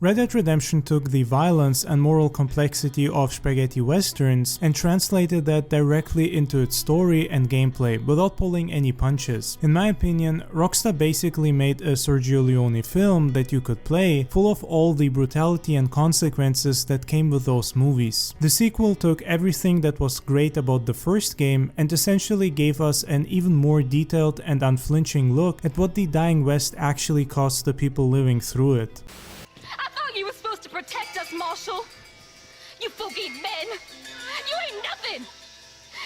Red Dead Redemption took the violence and moral complexity of spaghetti westerns and translated that directly into its story and gameplay without pulling any punches. In my opinion, Rockstar basically made a Sergio Leone film that you could play, full of all the brutality and consequences that came with those movies. The sequel took everything that was great about the first game and essentially gave us an even more detailed and unflinching look at what the dying West actually cost the people living through it. You were supposed to protect us, Marshal. You folk ain't men. You ain't nothing.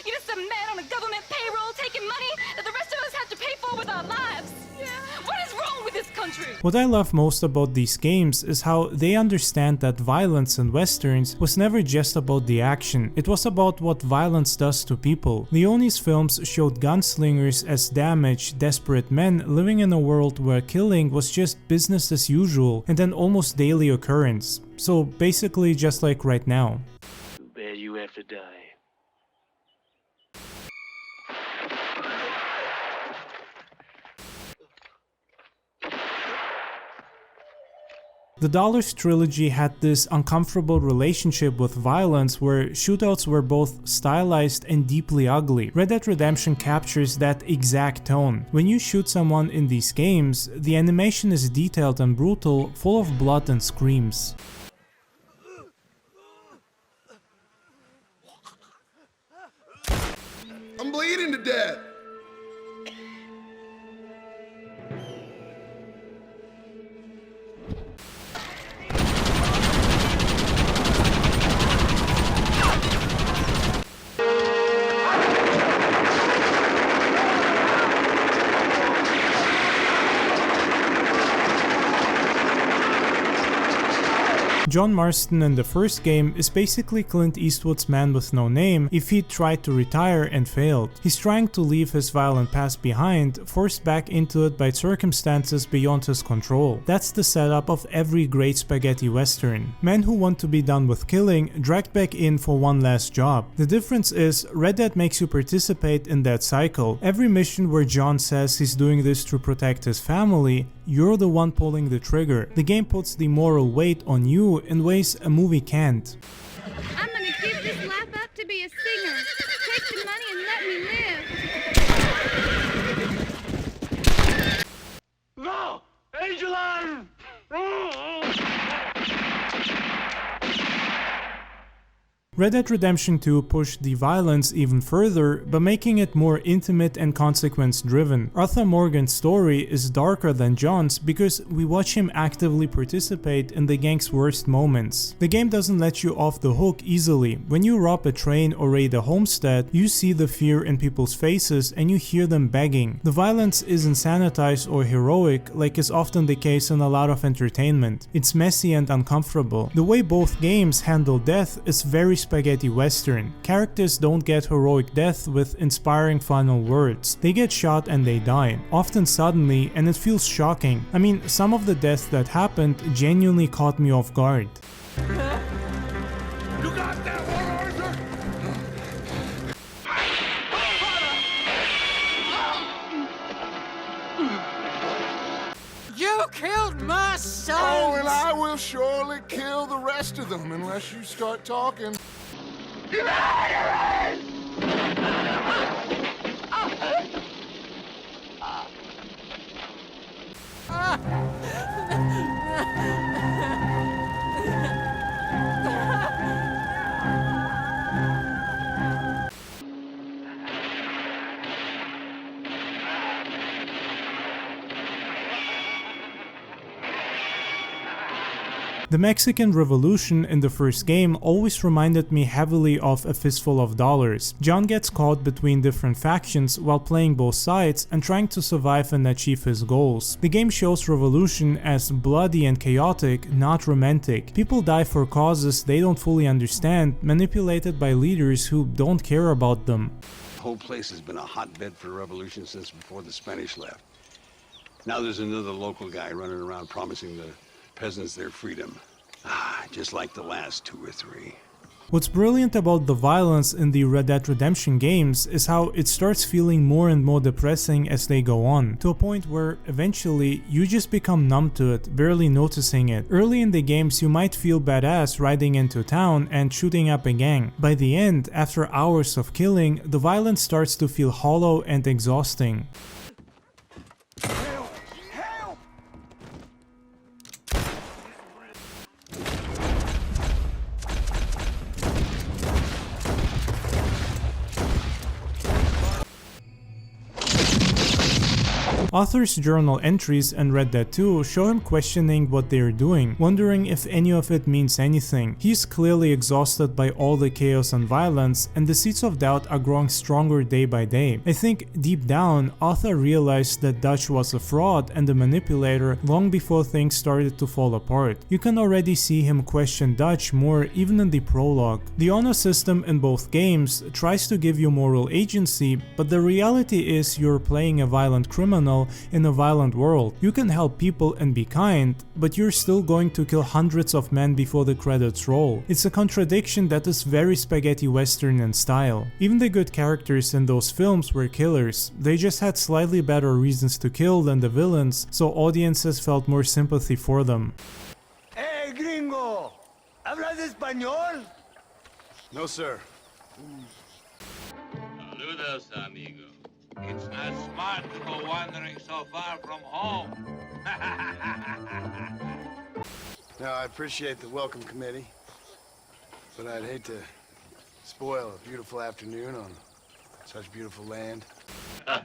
You're just a man on a government payroll taking money that the rest of us have to pay for with our lives. Yeah. What is wrong with this country? What I love most about these games is how they understand that violence in westerns was never just about the action, it was about what violence does to people. Leone's films showed gunslingers as damaged, desperate men living in a world where killing was just business as usual and an almost daily occurrence. So basically just like right now. Too bad you have to die. The Dollars trilogy had this uncomfortable relationship with violence where shootouts were both stylized and deeply ugly. Red Dead Redemption captures that exact tone. When you shoot someone in these games, the animation is detailed and brutal, full of blood and screams. I'm bleeding to death! John Marston in the first game is basically Clint Eastwood's Man with No Name if he tried to retire and failed. He's trying to leave his violent past behind, forced back into it by circumstances beyond his control. That's the setup of every great spaghetti western. Men who want to be done with killing, dragged back in for one last job. The difference is, Red Dead makes you participate in that cycle. Every mission where John says he's doing this to protect his family, you're the one pulling the trigger. The game puts the moral weight on you in ways a movie can't. I'm gonna give this life up to be a singer. Take the money and let me live. No! Angeline! Red Dead Redemption 2 pushed the violence even further, but making it more intimate and consequence-driven. Arthur Morgan's story is darker than John's because we watch him actively participate in the gang's worst moments. The game doesn't let you off the hook easily. When you rob a train or raid a homestead, you see the fear in people's faces and you hear them begging. The violence isn't sanitized or heroic like is often the case in a lot of entertainment. It's messy and uncomfortable. The way both games handle death is very spaghetti western. Characters don't get heroic death with inspiring final words. They get shot and they die, often suddenly, and it feels shocking. I mean, some of the deaths that happened genuinely caught me off guard. You got that one, Arthur? You killed my son! Oh, and I will surely kill the rest of them unless you start talking. You murderers! The Mexican Revolution in the first game always reminded me heavily of A Fistful of Dollars. John gets caught between different factions while playing both sides and trying to survive and achieve his goals. The game shows revolution as bloody and chaotic, not romantic. People die for causes they don't fully understand, manipulated by leaders who don't care about them. The whole place has been a hotbed for revolution since before the Spanish left. Now there's another local guy running around promising the peasants their freedom. Just like the last two or three. What's brilliant about the violence in the Red Dead Redemption games is how it starts feeling more and more depressing as they go on, to a point where eventually you just become numb to it, barely noticing it. Early in the games you might feel badass riding into town and shooting up a gang. By the end, after hours of killing, the violence starts to feel hollow and exhausting. Arthur's journal entries in Red Dead 2 show him questioning what they are doing, wondering if any of it means anything. He's clearly exhausted by all the chaos and violence, and the seeds of doubt are growing stronger day by day. I think deep down, Arthur realized that Dutch was a fraud and a manipulator long before things started to fall apart. You can already see him question Dutch more even in the prologue. The honor system in both games tries to give you moral agency, but the reality is you're playing a violent criminal in a violent world. You can help people and be kind, but you're still going to kill hundreds of men before the credits roll. It's a contradiction that is very spaghetti western in style. Even the good characters in those films were killers. They just had slightly better reasons to kill than the villains, so audiences felt more sympathy for them. Hey, gringo! ¿Hablas español? No, sir. Saludos, amigo. It's not smart to go wandering so far from home. Now, I appreciate the welcome committee, but I'd hate to spoil a beautiful afternoon on such beautiful land. I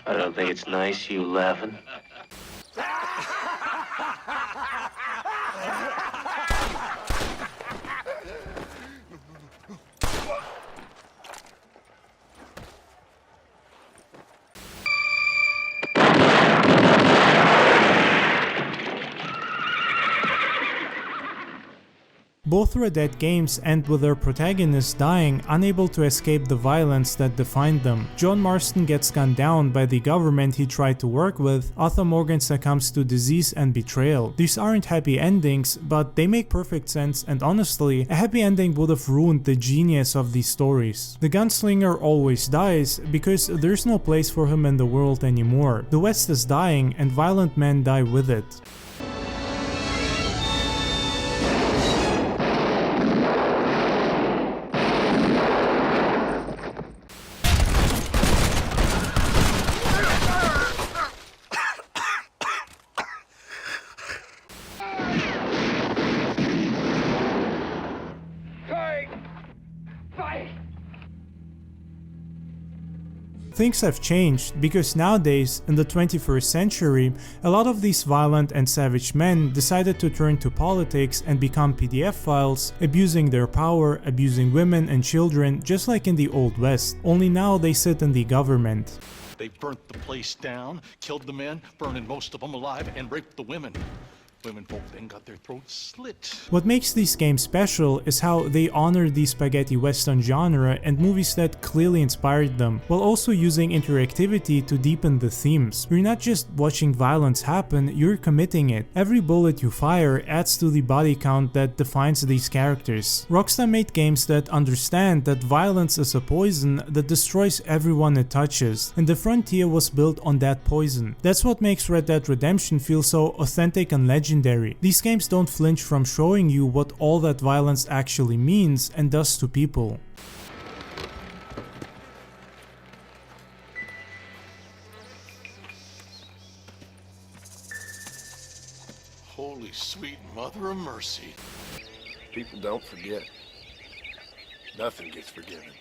don't think it's nice you laughing. Both Red Dead games end with their protagonists dying, unable to escape the violence that defined them. John Marston gets gunned down by the government he tried to work with. Arthur Morgan succumbs to disease and betrayal. These aren't happy endings, but they make perfect sense, and honestly, a happy ending would have ruined the genius of these stories. The gunslinger always dies because there's no place for him in the world anymore. The West is dying, and violent men die with it. Things have changed because nowadays, in the 21st century, a lot of these violent and savage men decided to turn to politics and become PDF files, abusing their power, abusing women and children, just like in the Old West. Only now they sit in the government. They burnt the place down, killed the men, burning most of them alive, and raped the women. Women folk then got their throats slit. What makes these games special is how they honor the spaghetti western genre and movies that clearly inspired them, while also using interactivity to deepen the themes. You're not just watching violence happen, you're committing it. Every bullet you fire adds to the body count that defines these characters. Rockstar made games that understand that violence is a poison that destroys everyone it touches, and the frontier was built on that poison. That's what makes Red Dead Redemption feel so authentic and legendary. These games don't flinch from showing you what all that violence actually means and does to people. Holy sweet mother of mercy. People don't forget. Nothing gets forgiven.